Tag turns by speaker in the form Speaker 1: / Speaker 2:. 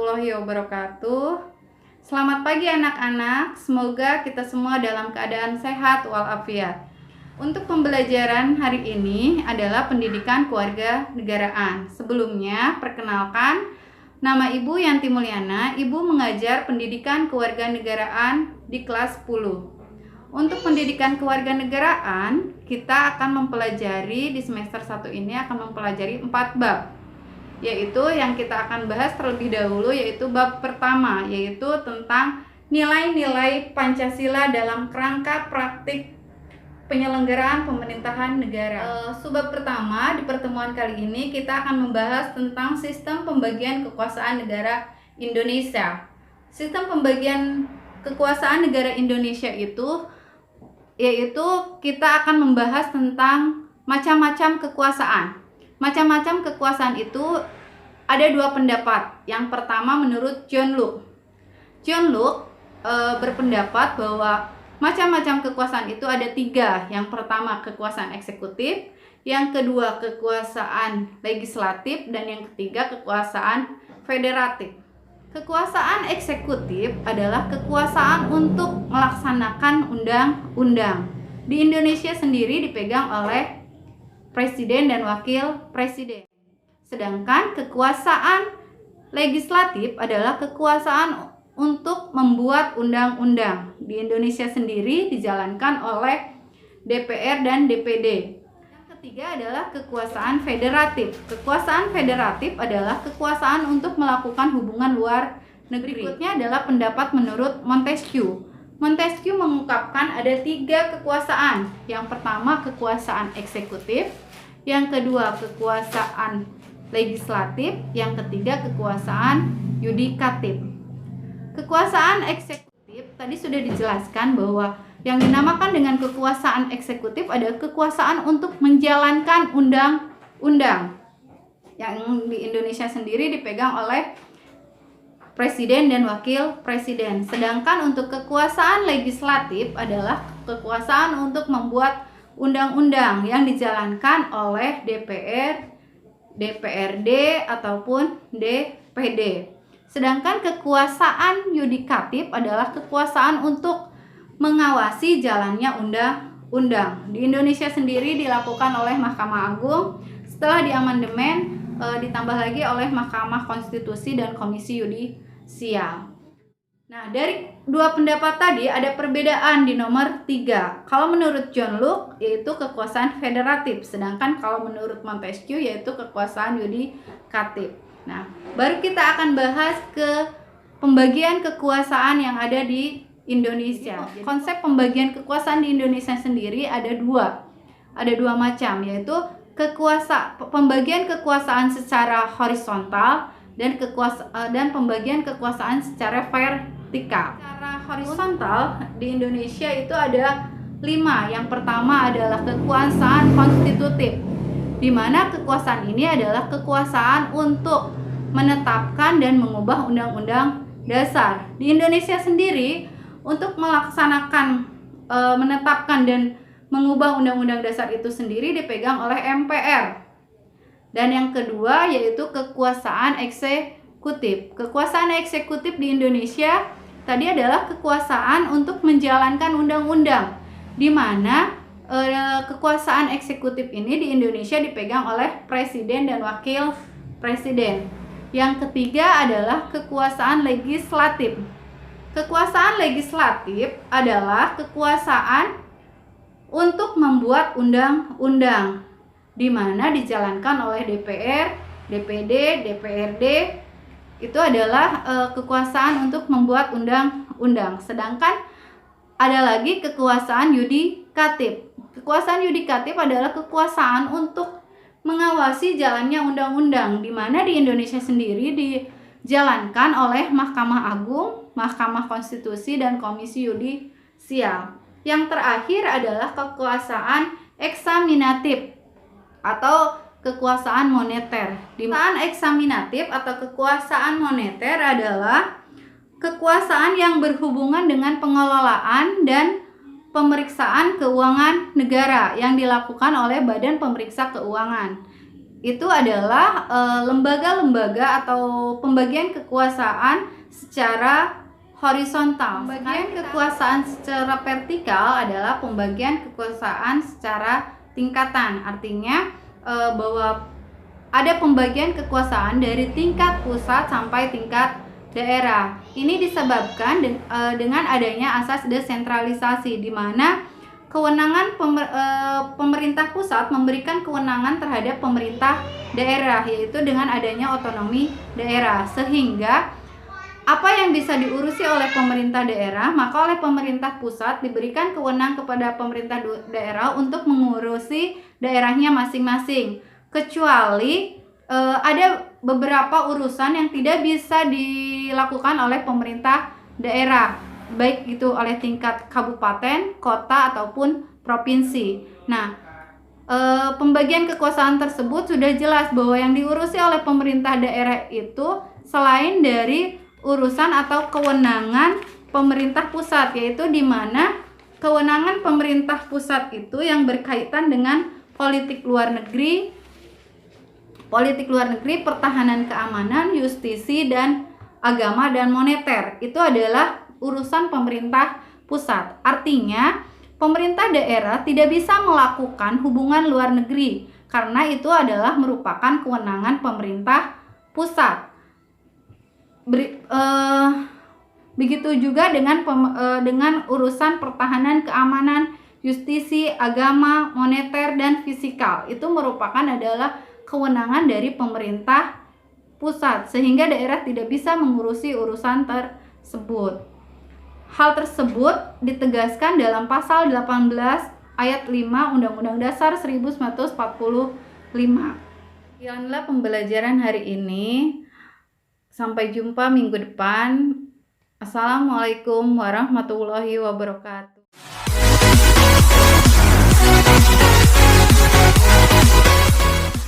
Speaker 1: warahmatullahi wabarakatuh. Selamat pagi anak-anak, semoga kita semua dalam keadaan sehat walafiat. Untuk pembelajaran hari ini adalah pendidikan keluarga negaraan. Sebelumnya, perkenalkan, nama Ibu Yanti Mulyana, Ibu mengajar pendidikan keluarga negaraan di kelas 10. Untuk pendidikan kewarganegaraan, kita akan mempelajari di semester 1 ini akan mempelajari 4 bab. Yaitu yang kita akan bahas terlebih dahulu yaitu bab pertama, yaitu tentang nilai-nilai Pancasila dalam kerangka praktik penyelenggaraan pemerintahan negara. Subbab pertama di pertemuan kali ini kita akan membahas tentang sistem pembagian kekuasaan negara Indonesia. Sistem pembagian kekuasaan negara Indonesia itu yaitu kita akan membahas tentang macam-macam kekuasaan. Macam-macam kekuasaan itu ada dua pendapat. Yang pertama menurut John Locke. John Locke berpendapat bahwa macam-macam kekuasaan itu ada 3. Yang pertama kekuasaan eksekutif, yang kedua kekuasaan legislatif, dan yang ketiga kekuasaan federatif. Kekuasaan eksekutif adalah kekuasaan untuk melaksanakan undang-undang. Di Indonesia sendiri dipegang oleh presiden dan wakil presiden. Sedangkan kekuasaan legislatif adalah kekuasaan untuk membuat undang-undang. Di Indonesia sendiri dijalankan oleh DPR dan DPD. Yang ketiga adalah kekuasaan federatif. Kekuasaan federatif adalah kekuasaan untuk melakukan hubungan luar negeri. Berikutnya adalah pendapat menurut Montesquieu. Montesquieu mengungkapkan ada 3 kekuasaan. Yang pertama kekuasaan eksekutif, yang kedua kekuasaan legislatif, yang ketiga kekuasaan yudikatif. Kekuasaan eksekutif tadi sudah dijelaskan bahwa yang dinamakan dengan kekuasaan eksekutif adalah kekuasaan untuk menjalankan undang-undang. Yang di Indonesia sendiri dipegang oleh presiden dan wakil presiden. Sedangkan untuk kekuasaan legislatif adalah kekuasaan untuk membuat undang-undang yang dijalankan oleh DPR, DPRD ataupun DPD. Sedangkan kekuasaan yudikatif adalah kekuasaan untuk mengawasi jalannya undang-undang. Di Indonesia sendiri dilakukan oleh Mahkamah Agung, setelah diamandemen ditambah lagi oleh Mahkamah Konstitusi dan Komisi Yudisial. Nah, dari 2 pendapat tadi ada perbedaan di nomor 3. Kalau menurut John Locke yaitu kekuasaan federatif, sedangkan kalau menurut Montesquieu yaitu kekuasaan yudikatif. Nah, baru kita akan bahas ke pembagian kekuasaan yang ada di Indonesia. Konsep pembagian kekuasaan di Indonesia sendiri ada 2. Ada 2 macam, yaitu pembagian kekuasaan secara horizontal dan pembagian kekuasaan secara vertikal. Secara horizontal di Indonesia itu ada 5. Yang pertama adalah kekuasaan konstitutif, di mana kekuasaan ini adalah kekuasaan untuk menetapkan dan mengubah undang-undang dasar. Di Indonesia sendiri untuk melaksanakan menetapkan dan mengubah undang-undang dasar itu sendiri dipegang oleh MPR. Dan yang kedua yaitu kekuasaan eksekutif. Kekuasaan eksekutif di Indonesia tadi adalah kekuasaan untuk menjalankan undang-undang, di mana kekuasaan eksekutif ini di Indonesia dipegang oleh presiden dan wakil presiden. Yang ketiga adalah kekuasaan legislatif. Kekuasaan legislatif adalah kekuasaan untuk membuat undang-undang, di mana dijalankan oleh DPR, DPD, DPRD. Itu adalah kekuasaan untuk membuat undang-undang. Sedangkan ada lagi kekuasaan yudikatif. Kekuasaan yudikatif adalah kekuasaan untuk mengawasi jalannya undang-undang, di mana di Indonesia sendiri dijalankan oleh Mahkamah Agung, Mahkamah Konstitusi, dan Komisi Yudisial. Yang terakhir adalah kekuasaan eksaminatif atau kekuasaan moneter. Kekuasaan eksaminatif atau kekuasaan moneter adalah kekuasaan yang berhubungan dengan pengelolaan dan pemeriksaan keuangan negara yang dilakukan oleh Badan Pemeriksa Keuangan. itu adalah lembaga-lembaga atau pembagian kekuasaan secara horizontal. Pembagian kekuasaan secara vertikal adalah pembagian kekuasaan secara tingkatan. Artinya bahwa ada pembagian kekuasaan dari tingkat pusat sampai tingkat daerah. Ini disebabkan dengan adanya asas desentralisasi, di mana kewenangan pemerintah pusat memberikan kewenangan terhadap pemerintah daerah, yaitu dengan adanya otonomi daerah, sehingga apa yang bisa diurusi oleh pemerintah daerah, maka oleh pemerintah pusat diberikan kewenangan kepada pemerintah daerah untuk mengurusi daerahnya masing-masing. Kecuali ada beberapa urusan yang tidak bisa dilakukan oleh pemerintah daerah, baik itu oleh tingkat kabupaten, kota, ataupun provinsi. Nah, pembagian kekuasaan tersebut sudah jelas bahwa yang diurusi oleh pemerintah daerah itu selain dari urusan atau kewenangan pemerintah pusat, yaitu di mana kewenangan pemerintah pusat itu yang berkaitan dengan politik luar negeri, pertahanan keamanan, justisi, dan agama dan moneter. Itu adalah urusan pemerintah pusat. Artinya, pemerintah daerah tidak bisa melakukan hubungan luar negeri karena itu adalah merupakan kewenangan pemerintah pusat. Begitu juga dengan urusan pertahanan keamanan, justisi, agama, moneter, dan fisikal. Itu merupakan adalah kewenangan dari pemerintah pusat, sehingga daerah tidak bisa mengurusi urusan tersebut. Hal tersebut ditegaskan dalam pasal 18 ayat 5 Undang-Undang Dasar 1945. Sekianlah pembelajaran hari ini. Sampai jumpa minggu depan. Assalamualaikum warahmatullahi wabarakatuh.